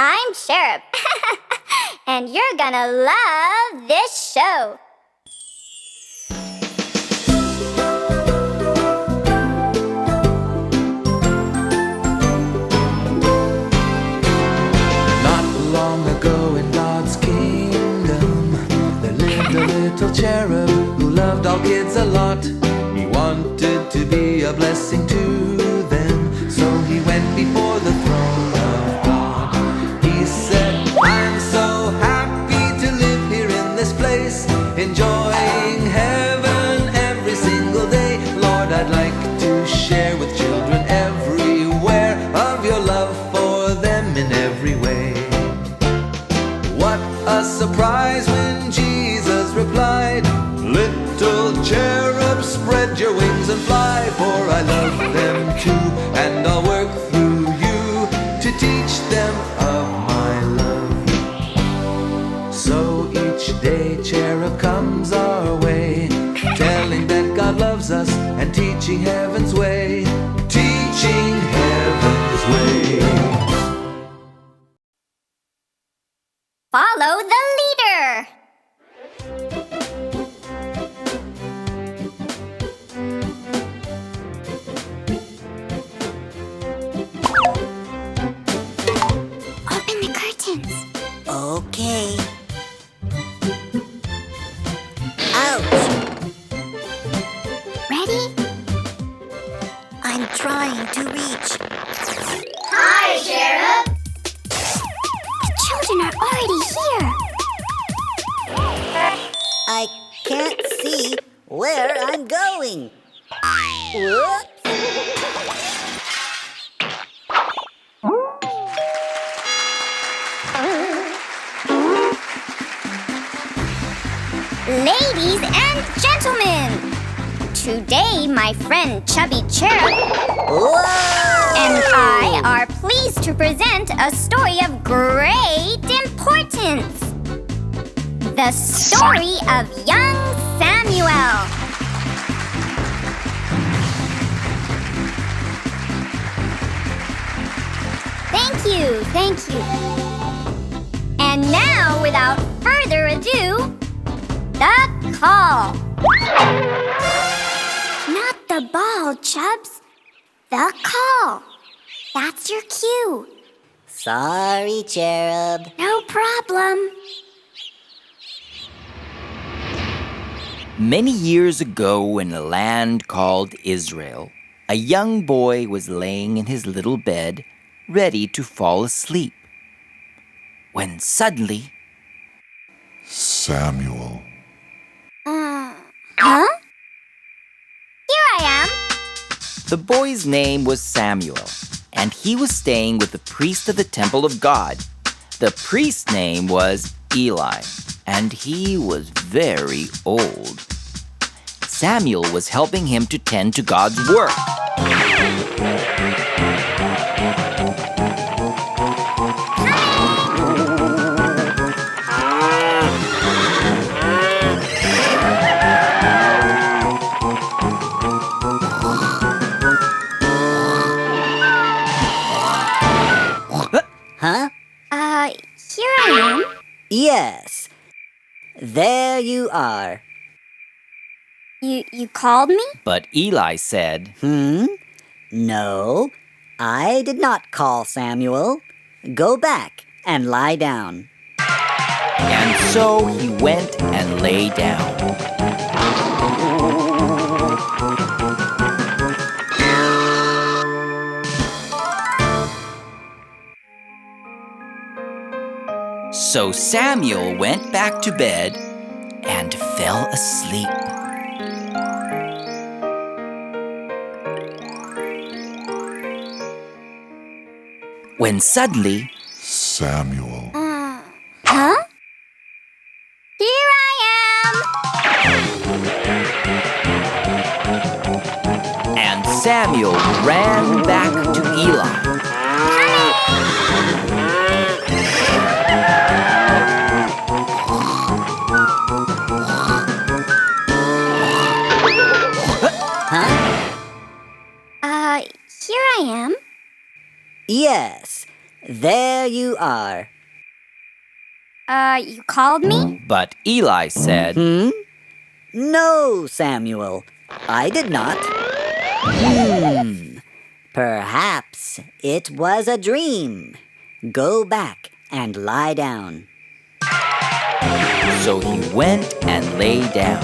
I'm Cherub, and you're gonna love this show. Not long ago in God's kingdom, there lived a little cherub who loved all kids a lot. He wanted to be a blessing to them, so he went before the throne of God. He said, I'm so happy to live here in this place, enjoying heaven every single day. Lord, I'd like to share with children everywhere of your love for them in every way. What a surprise when Jesus replied, little cherub, spread your wings and fly, for I love them too, and I'll work through you to teach them of my love. So each day cherub comes our way, telling that God loves us and teaching heaven's way, teaching heaven's way. Follow the leader. Open the curtains. Okay. Ouch! Ready? I'm trying to reach. Hi, Cherub. The children are already here. I can't see where I'm going. Whoops! Ladies and gentlemen, today my friend Chubby Cherub Whoa! and I are pleased to present a story of great importance. The story of young Samuel. Thank you. And now, without further ado, the call. Not the ball, Chubs. The call. That's your cue. Sorry, Cherub. No problem. Many years ago in a land called Israel, a young boy was laying in his little bed, ready to fall asleep. When suddenly, Samuel. Huh? Here I am. the boy's name was Samuel, and he was staying with the priest of the temple of God. The priest's name was Eli, and he was very old. Samuel was helping him to tend to God's work. Huh? Here I am. Yes. There you are. You called me? But Eli said, No, I did not call Samuel. Go back and lie down. and so he went and lay down. So Samuel went back to bed and fell asleep. When suddenly, Samuel. Huh? Here I am. and Samuel ran back to Eli. Huh? Here I am. Yes. There you are. You called me? But Eli said, No, Samuel, I did not. Perhaps it was a dream. Go back and lie down. So he went and lay down.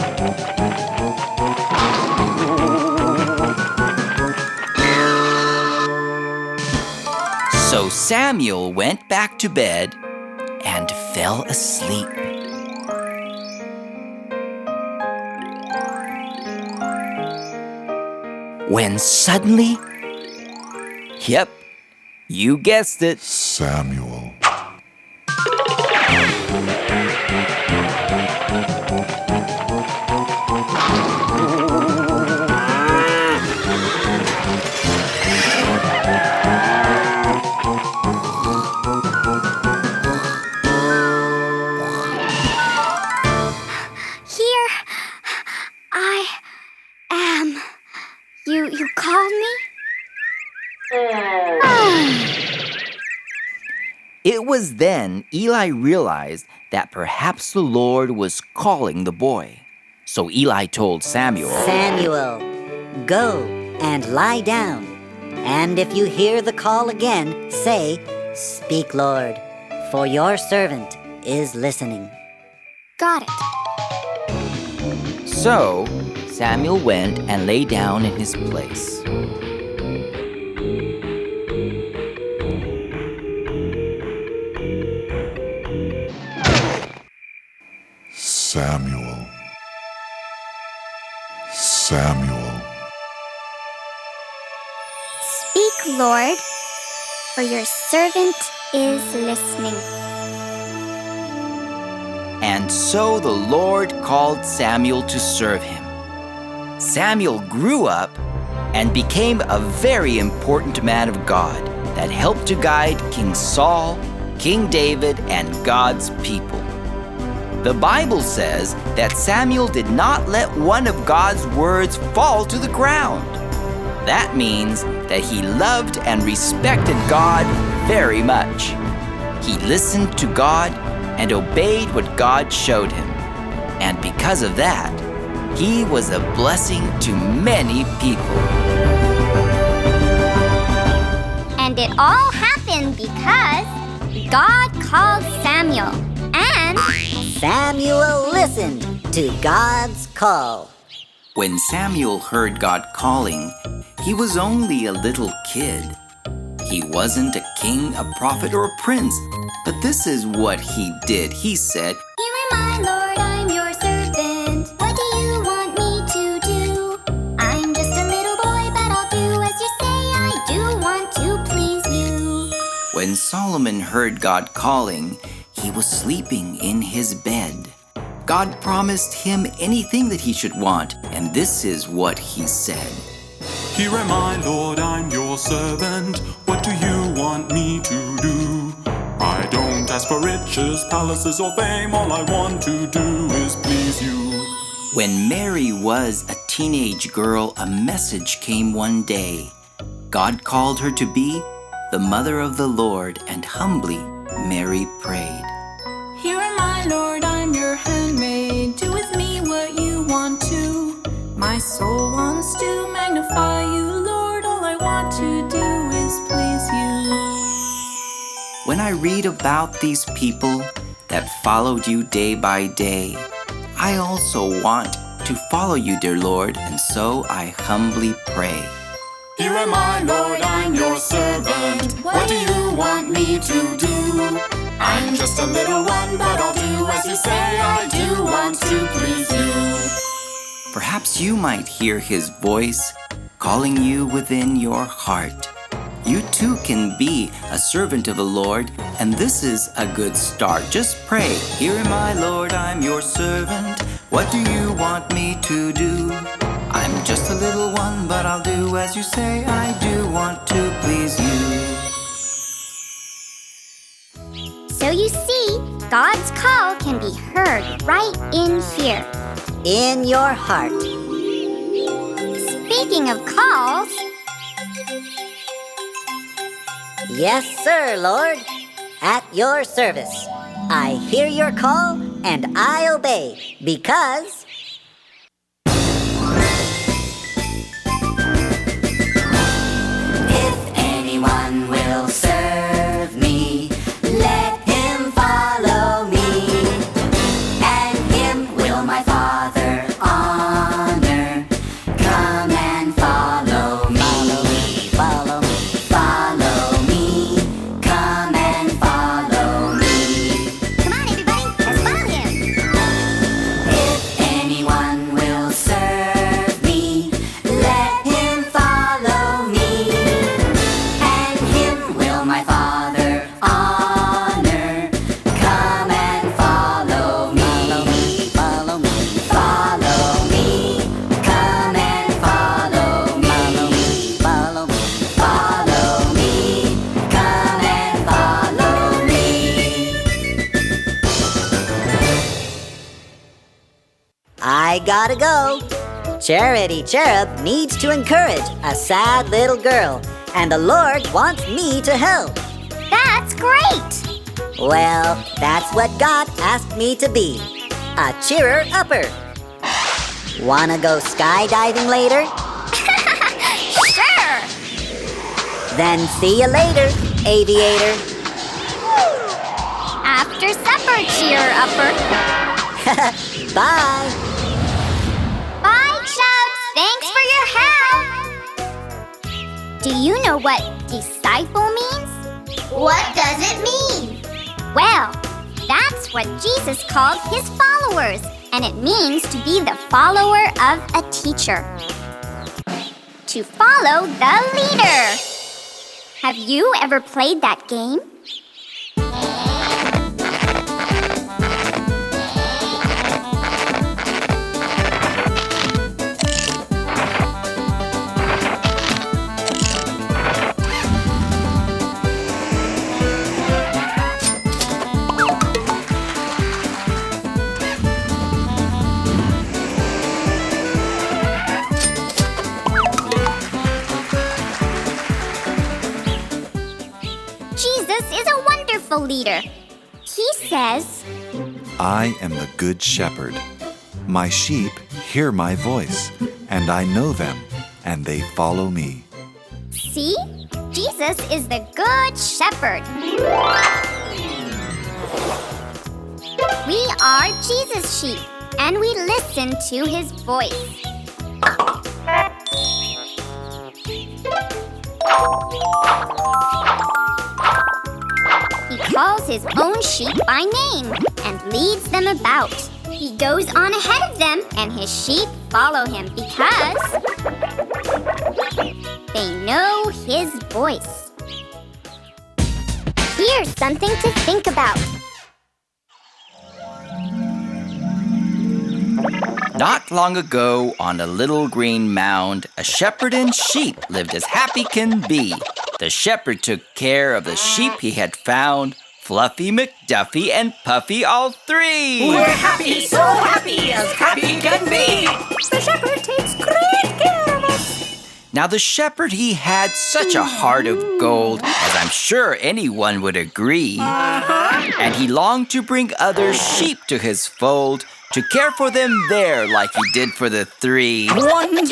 So Samuel went back to bed and fell asleep. When suddenly, yep, you guessed it, Samuel. Here I am. You called me? It was then Eli realized that perhaps the Lord was calling the boy. So Eli told Samuel, Samuel, go and lie down. And if you hear the call again, say, Speak, Lord, for your servant is listening. Got it. So Samuel went and lay down in his place. Samuel. Samuel. Speak, Lord, for your servant is listening. And so the Lord called Samuel to serve him. Samuel grew up and became a very important man of God that helped to guide King Saul, King David, and God's people. The Bible says that Samuel did not let one of God's words fall to the ground. That means that he loved and respected God very much. He listened to God and obeyed what God showed him. And because of that, he was a blessing to many people. And it all happened because God called Samuel. And Samuel listened to God's call. When Samuel heard God calling, he was only a little kid. He wasn't a king, a prophet, or a prince. But this is what he did. He said, Here am I, Lord, I'm your servant. What do you want me to do? I'm just a little boy, but I'll do as you say. I do want to please you. When Solomon heard God calling, he was sleeping in his bed. God promised him anything that he should want, and this is what he said. Here am I, Lord, I'm your servant. What do you want me to do? I don't ask for riches, palaces, or fame. All I want to do is please you. When Mary was a teenage girl, a message came one day. God called her to be the mother of the Lord, and humbly Mary prayed. Here am I, Lord, I'm your handmaid. Do with me what you want to. My soul wants to magnify you, Lord. All I want to do is please you. When I read about these people that followed you day by day, I also want to follow you, dear Lord, and so I humbly pray. Here am I, Lord, I'm your servant. What do you want me to do? I'm just a little one, but I'll do as you say. I do want to please you. Perhaps you might hear his voice calling you within your heart. You too can be a servant of the Lord, and this is a good start. Just pray, Here am I, Lord, I'm your servant. What do you want me to do? I'm just a little one, but I'll do as you say. I do want to please you. So you see, God's call can be heard right in here. In your heart. Speaking of calls, Yes, sir, Lord. At your service. I hear your call and I obey because... If anyone will serve me, let him follow me, and him will my Father honor. Come and follow me. Follow me, follow me. Come and follow me. Come on, everybody, let's follow him. If anyone will serve me, let him follow me, and him will my Father honor. Come and follow me. Follow me, follow me. Come and follow me. Follow me, follow me. Come and follow me. I gotta go. Charity Cherub needs to encourage a sad little girl, and the Lord wants me to help. That's great. Well, that's what God asked me to be, a cheerer-upper. Wanna go skydiving later? Sure. Then see you later, aviator. After supper, cheer-upper. Bye. Bye, Chubs. Thanks for your help. Do you know what disciple means? What does it mean? Well, that's what Jesus called his followers, and it means to be the follower of a teacher. To follow the leader. Have you ever played that game? Jesus is a wonderful leader. He says, I am the good shepherd. My sheep hear my voice, and I know them, and they follow me. see? Jesus is the good shepherd. We are Jesus' sheep, and we listen to his voice. He calls his own sheep by name and leads them about. He goes on ahead of them, and his sheep follow him because they know his voice. Here's something to think about. Not long ago, on a little green mound, a shepherd and sheep lived as happy can be. The shepherd took care of the sheep he had found, Fluffy, McDuffy, and Puffy, all three. We're happy, so happy, as happy can be. The shepherd takes great care of us. Now the shepherd, he had such a heart of gold, as I'm sure anyone would agree. And he longed to bring other sheep to his fold, to care for them there like he did for the three. 1, 2,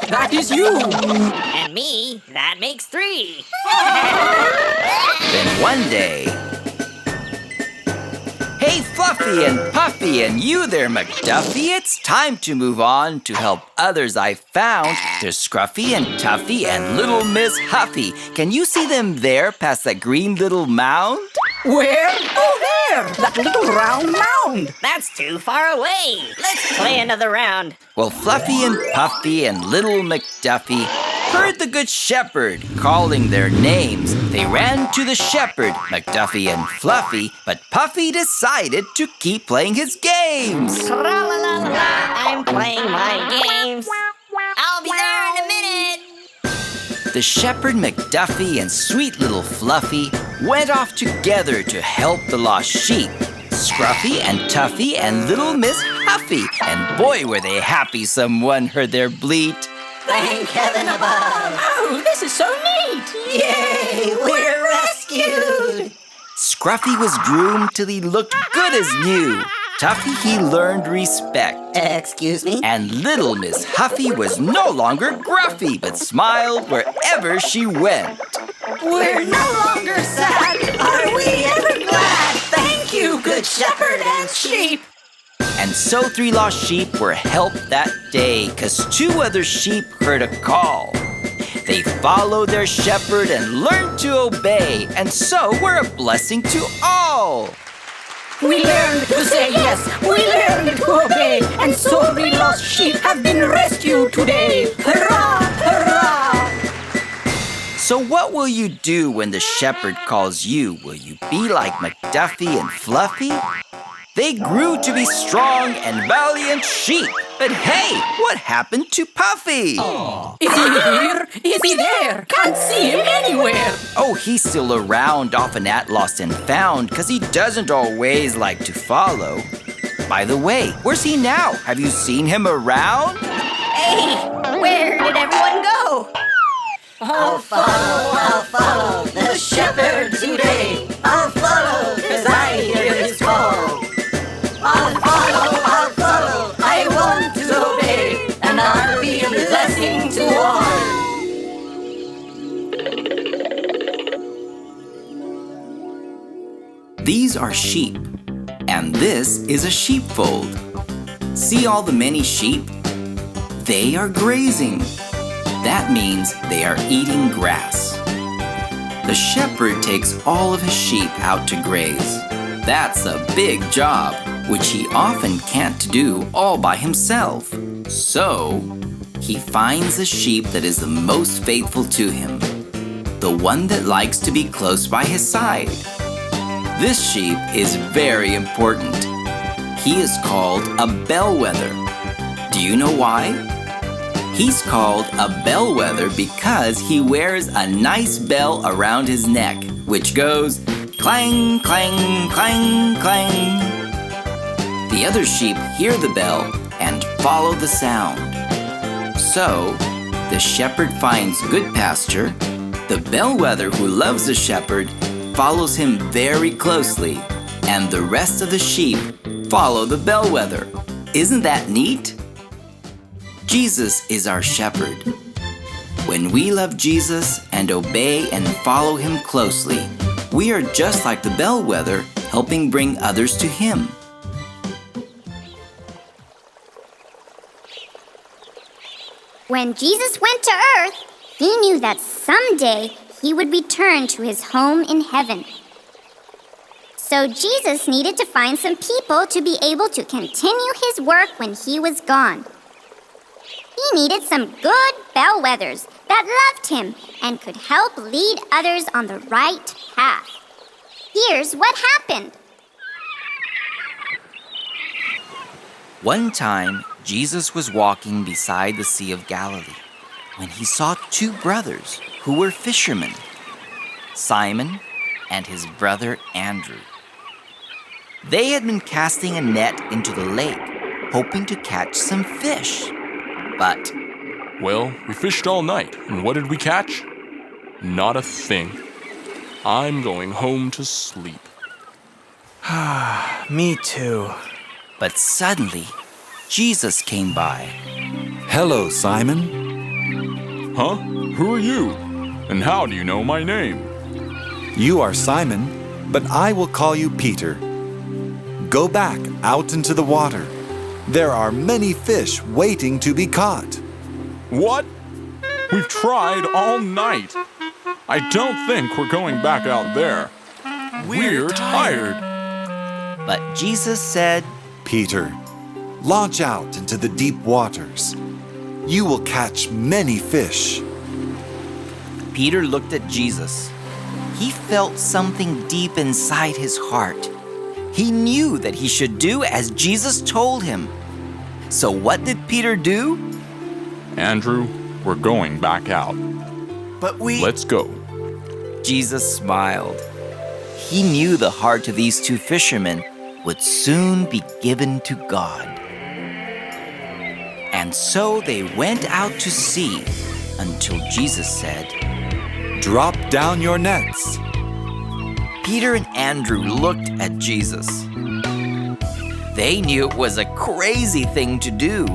that is you. And me, that makes 3. Then one day, hey Fluffy and Puffy and you there McDuffy, it's time to move on to help others I found. There's Scruffy and Tuffy and little Miss Huffy. Can you see them there past that green little mound? Where? Oh, there, that little round mound. That's too far away. Let's play another round. Well, Fluffy and Puffy and little McDuffy heard the good shepherd calling their names. They ran to the shepherd, McDuffy and Fluffy, but Puffy decided to keep playing his games. Tra-la-la-la-la, I'm playing my games. I'll be there in a minute. The shepherd, McDuffy, and sweet little Fluffy went off together to help the lost sheep. Scruffy and Tuffy and little Miss Huffy. And boy, were they happy someone heard their bleat. Thank heaven above. Oh, this is so neat. Yay, we're Scruffy was groomed till he looked good as new. Tuffy, he learned respect. Excuse me? And little Miss Huffy was no longer gruffy, but smiled wherever she went. We're no longer sad. Are we ever glad? Thank you, Good Shepherd and sheep. And so 3 lost sheep were helped that day, 'cause 2 other sheep heard a call. They followed their shepherd and learned to obey, and so were a blessing to all. We learned to say yes, we learned to obey, and so 3 lost sheep have been rescued today. Hurrah, hurrah! So what will you do when the shepherd calls you? Will you be like McDuffy and Fluffy? They grew to be strong and valiant sheep. But hey, what happened to Puffy? Is he here? Is he there? Can't see him anywhere. Oh, he's still around, often at Lost and Found, 'cause he doesn't always like to follow. By the way, where's he now? Have you seen him around? Hey, where did everyone go? I'll follow the shepherd today. I'll follow, 'cause I hear his call. I'll follow, I want to obey, and I'll be a blessing to all. These are sheep, and this is a sheepfold. See all the many sheep? They are grazing. That means they are eating grass. The shepherd takes all of his sheep out to graze. That's a big job, which he often can't do all by himself. So, he finds a sheep that is the most faithful to him, the one that likes to be close by his side. This sheep is very important. He is called a bellwether. Do you know why? He's called a bellwether because he wears a nice bell around his neck, which goes clang, clang, clang, clang. The other sheep hear the bell and follow the sound. So, the shepherd finds good pasture. The bellwether who loves the shepherd follows him very closely, and the rest of the sheep follow the bellwether. Isn't that neat? Jesus is our shepherd. When we love Jesus and obey and follow him closely, we are just like the bellwether, helping bring others to him. When Jesus went to earth, he knew that someday he would return to his home in heaven. So Jesus needed to find some people to be able to continue his work when he was gone. He needed some good bellwethers that loved him and could help lead others on the right path. Here's what happened. One time, Jesus was walking beside the Sea of Galilee when he saw 2 brothers who were fishermen, Simon and his brother Andrew. They had been casting a net into the lake, hoping to catch some fish. But, Well, we fished all night, and what did we catch? Not a thing. I'm going home to sleep. Me too. but suddenly, Jesus came by. Hello, Simon. Huh? Who are you? And how do you know my name? You are Simon, but I will call you Peter. Go back out into the water. There are many fish waiting to be caught. What? We've tried all night. I don't think we're going back out there. We're tired. But Jesus said, Peter, launch out into the deep waters. You will catch many fish. Peter looked at Jesus. He felt something deep inside his heart. He knew that he should do as Jesus told him. So what did Peter do? Andrew, we're going back out. But Let's go. Jesus smiled. He knew the heart of these two fishermen would soon be given to God. And so they went out to sea until Jesus said, Drop down your nets. Peter and Andrew looked at Jesus. They knew it was a crazy thing to do.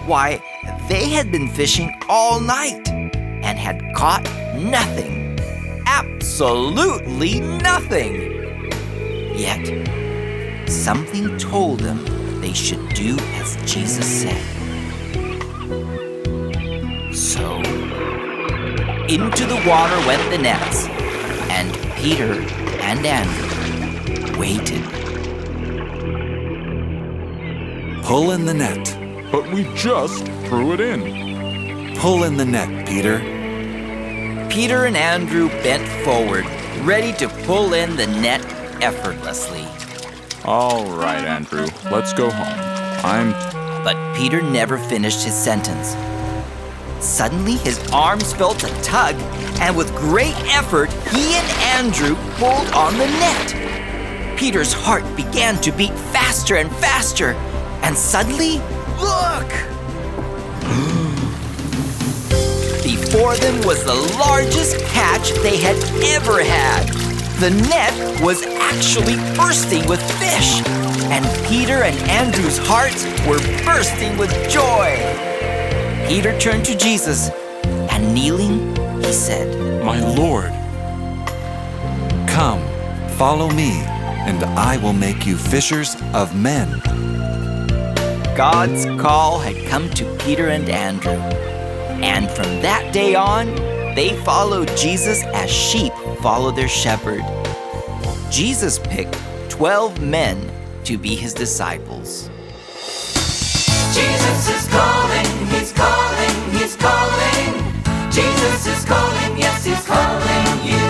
Why, they had been fishing all night and had caught nothing. Absolutely nothing. Yet, something told them they should do as Jesus said. So, into the water went the nets, and Peter and Andrew waited. Pull in the net. But we just threw it in. Pull in the net, Peter. Peter and Andrew bent forward, ready to pull in the net effortlessly. All right, Andrew, let's go home. But Peter never finished his sentence. Suddenly, his arms felt a tug, and with great effort, he and Andrew pulled on the net. Peter's heart began to beat faster and faster, and suddenly, look! Before them was the largest catch they had ever had. The net was actually bursting with fish, and Peter and Andrew's hearts were bursting with joy. Peter turned to Jesus, and kneeling, he said, My Lord. Come, follow me, and I will make you fishers of men. God's call had come to Peter and Andrew, and from that day on, they followed Jesus as sheep follow their shepherd. Jesus picked 12 men to be his disciples. Jesus is calling, he's calling, he's calling. Jesus is calling, yes, he's calling you.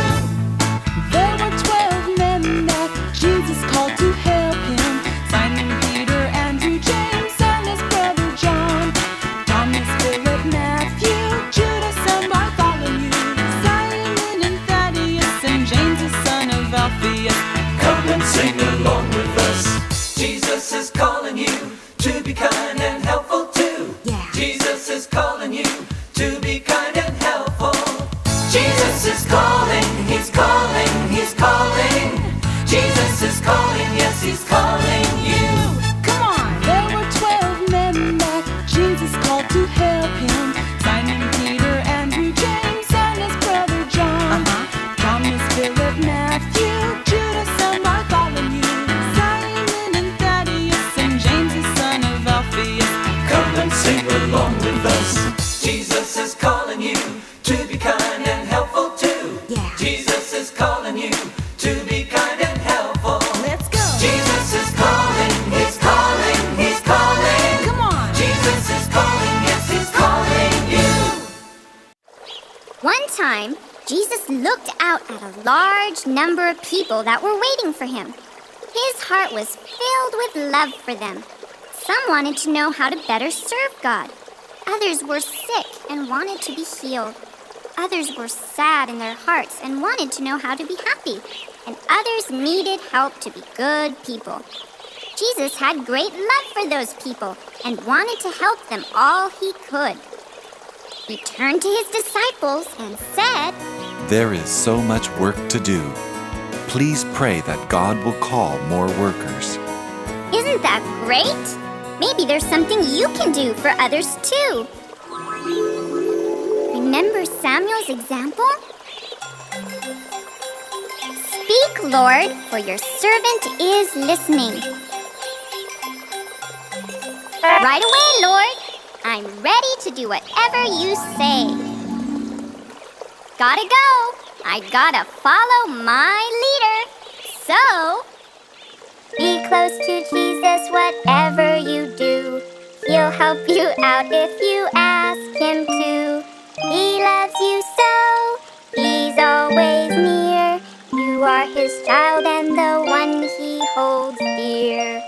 There were 12 men that Jesus called to help him. Simon, Peter, Andrew, James, and his brother John. Thomas, Philip, Matthew, Judas, and Bartholomew. Simon and Thaddeus, and James, the son of Alphaeus. Come and sing along with us. Jesus is calling you to be kind and helpful too. Yeah. Jesus is calling you to be kind and helpful. Jesus is calling, he's calling, he's calling. Jesus is calling, yes, he's calling you. Come on! There were 12 men that Jesus called to help him. Simon, Peter, Andrew, James, and his brother John. Thomas, Philip, Matthew, Judas, and Bartholomew. Simon and Thaddeus, and James, the son of Alphaeus. Come and sing along with us. Jesus is calling you to be kind and helpful too. Yeah. Jesus is calling you to be kind and helpful. Let's go! Jesus is calling, he's calling, he's calling. Come on! Jesus is calling, yes, he's calling you. One time, Jesus looked out at a large number of people that were waiting for him. His heart was filled with love for them. Some wanted to know how to better serve God. Others were sick and wanted to be healed. Others were sad in their hearts and wanted to know how to be happy. And others needed help to be good people. Jesus had great love for those people and wanted to help them all he could. He turned to his disciples and said, There is so much work to do. Please pray that God will call more workers. Isn't that great? Maybe there's something you can do for others too. Remember Samuel's example? Speak, Lord, for your servant is listening. Right away, Lord. I'm ready to do whatever you say. Gotta go. I gotta follow my leader. So, be close to Jesus, whatever you do. He'll help you out if you ask him to. He loves you so, he's always near. You are his child and the one he holds dear.